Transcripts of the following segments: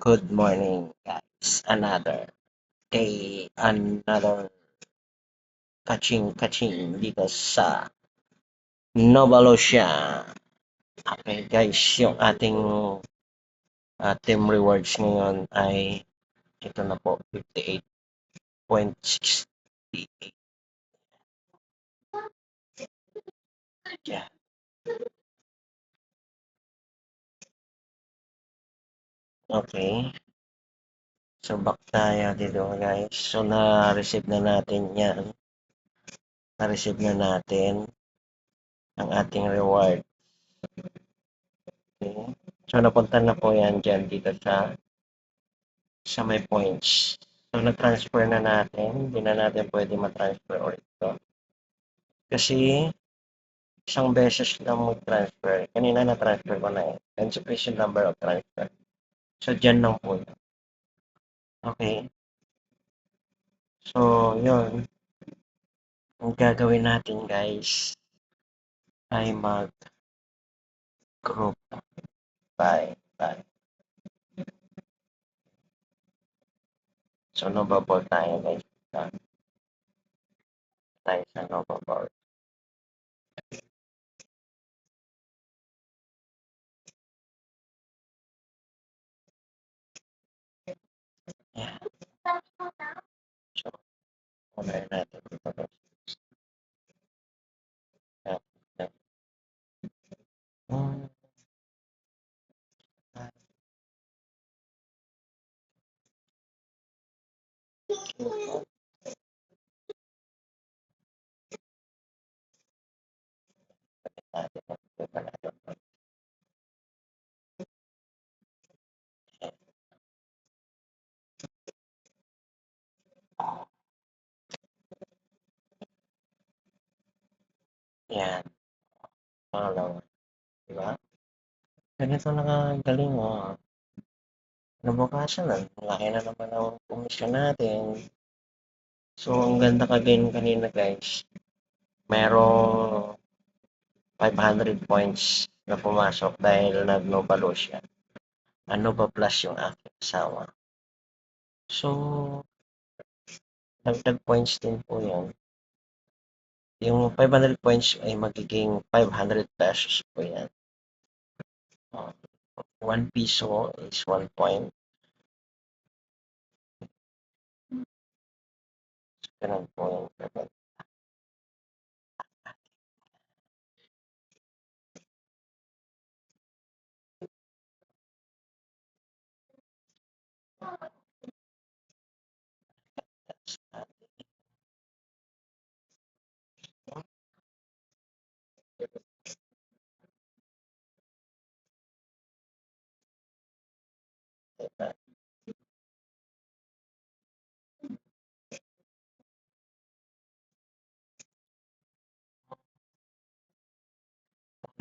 Good morning, guys. Another day, another kaching-kaching dito sa Novalosia. Okay, guys, yung ating team rewards ngayon ay ito na po, 58.68. Yeah. Okay. So, back tayo dito, guys. So, na-receive na natin yan. Na-receive na natin ang ating reward. Okay. So, napunta na po yan dyan dito sa may points. So, na-transfer na natin. Hindi na natin pwede ma-transfer ulit ito. Kasi, isang beses lang mag-transfer. Kanina na-transfer ko na eh. Insufficient number of transfer. So, dyan lang po yun. Okay. So, yun. Ang gagawin natin, guys, ay mag-group by. So, Nova Ball tayo, guys. Tayo sa Nova Ball. Yeah. So, unahin natin ito. Hmm. Yan. Pangalawa. Diba? Ganito nakagaling oh. Nabukasan na. Laki na naman ang komisyon natin. So, ang ganda kagin kanina guys. Merong 500 points na pumasok dahil nag-Novalo siya. Ano ba plus yung aking asawa. So, dagdag points din po yun. Yung 500 points ay magiging 500 pesos po yan. 1 piso is 1 point. Ganun po yung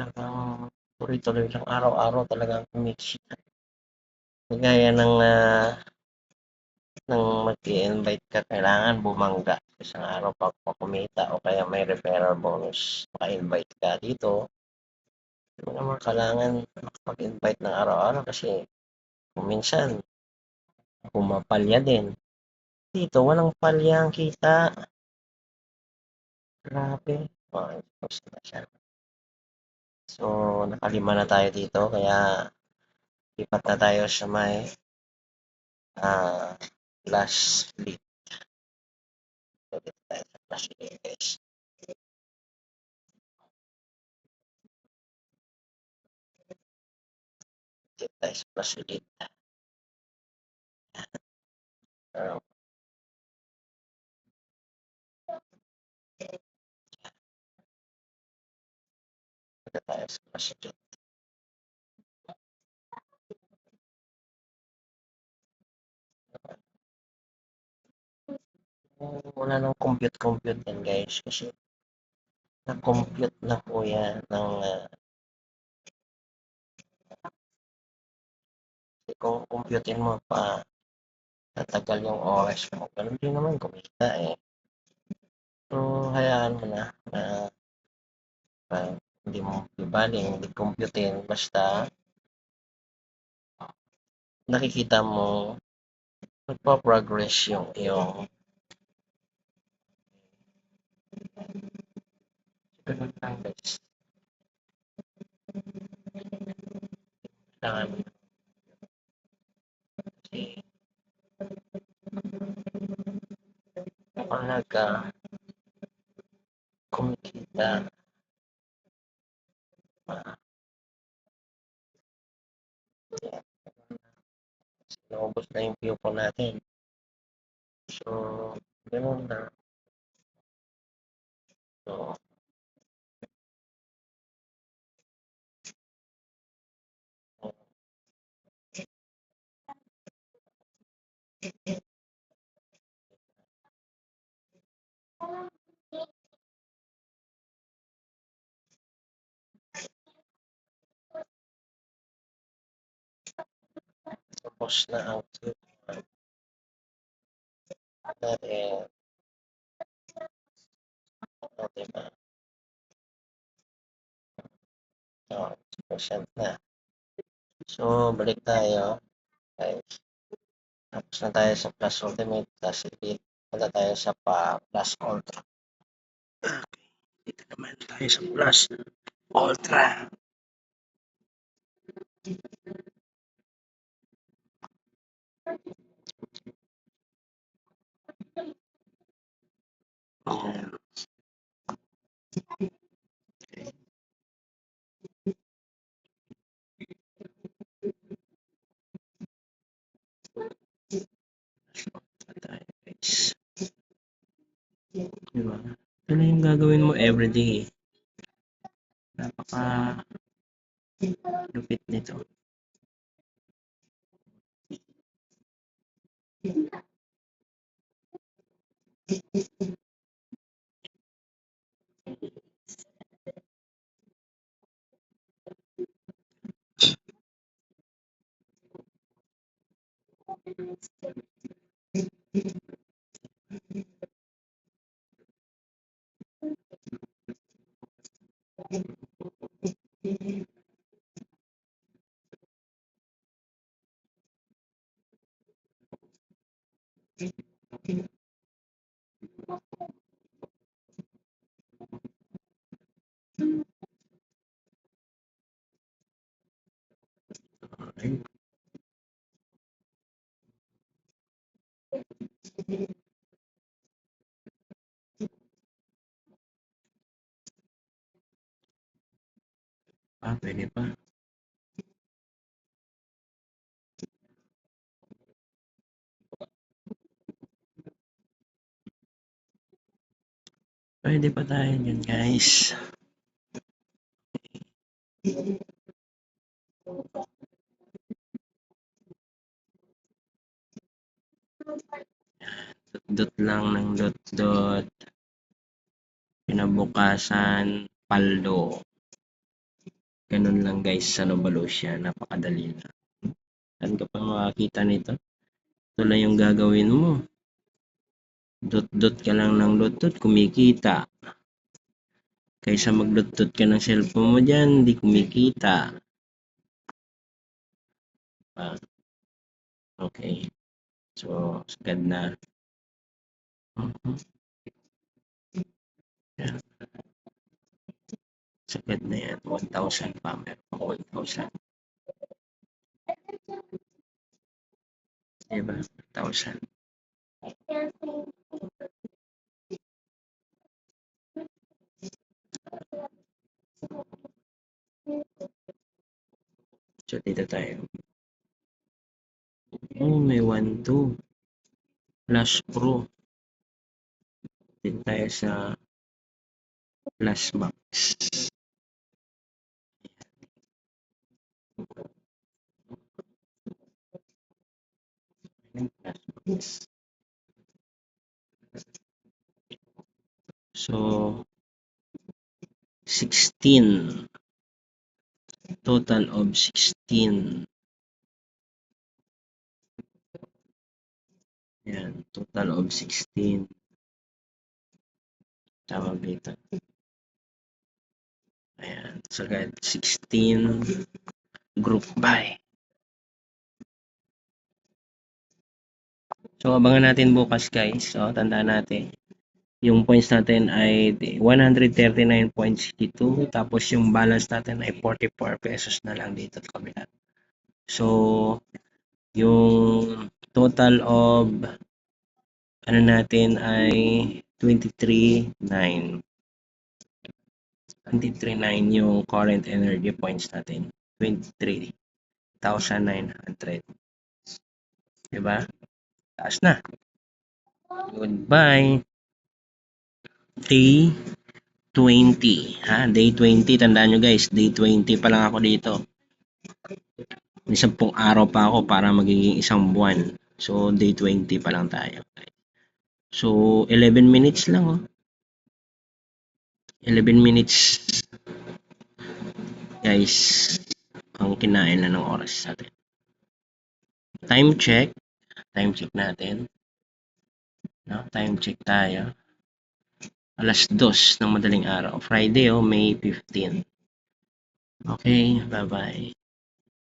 talagang tuloy-tuloy lang araw-araw talagang kumikita. Kagaya ng mag-i-invite ka, kailangan bumangga. Isang araw pag kumita o kaya may referral bonus, maka-invite ka dito. Hindi mo naman kailangan makapag-invite ng araw-araw kasi kung minsan pumapalya din. Dito, walang palyang kita. Grabe. Post na siya. So, nakalima na tayo dito, kaya lipat na tayo sa may last lead. So, dito tayo sa last lead, guys. Dito tayo sa last lead. Dito tayo sa last lead. Wala nang compute yan, guys, kasi na-compute na po yan ng kung computein mo pa tatagal yung oras mo. Ganun din naman kumita eh. So, hayaan mo na hindi mo ibaling, hindi computein, basta nakikita mo nagpo-progress yung iyong ganun lang guys. Kailangan kasi kapag kumikita, naubos na yung view po natin. So, ganun na. So, tapos na ang view natin. O, diba? So, percent na. So, balik tayo. Guys. Tapos na tayo sa plus ultimate, plus elite. Punta tayo sa plus ultra. Okay. Dito naman tayo sa plus ultra. Ayan. Tayo, guys. Diba? Ito na yung gagawin mo everyday. Napaka lupit nito. Okay. Pwede pa. Pwede pa tayo dyan, guys. Dot lang ng dot. Kinabukasan, paldo. Ganun lang guys sa Novalucia. Napakadali na. Saan ka pa makakita nito? Ito lang yung gagawin mo. Dot ka lang ng dot, kumikita. Kaysa mag-dot ka ng cellphone mo dyan, hindi kumikita. Okay. So, sagad na. Yan. Sagad na yan. 1,000 pa. Meron pa 1,000. Diba? 1,000. So, dito tayo. Oh, may 1,2. Plus Pro. Dito tayo sa Plus Max. So, 16. Total of 16. Yan, total of 16. Tawag dito. Ayan, so 16 group buy. So, abangan natin bukas guys. So, tandaan natin. Yung points natin ay 139.62. Tapos yung balance natin ay 44 pesos na lang dito sa kabila. So, yung total of ano natin ay 23.9. 23.9 yung current energy points natin. 23,900. Diba? Taas na. Goodbye. Day 20. Ha? Day 20. Tandaan nyo guys, day 20 pa lang ako dito. May 10 araw pa ako para magiging isang buwan. So, day 20 pa lang tayo. So, 11 minutes lang. Oh. 11 minutes. Guys, ang kinain na ng oras natin. Time check. Time check natin. No? Time check tayo. Alas 2 ng madaling araw. Friday, May 15. Okay, bye-bye.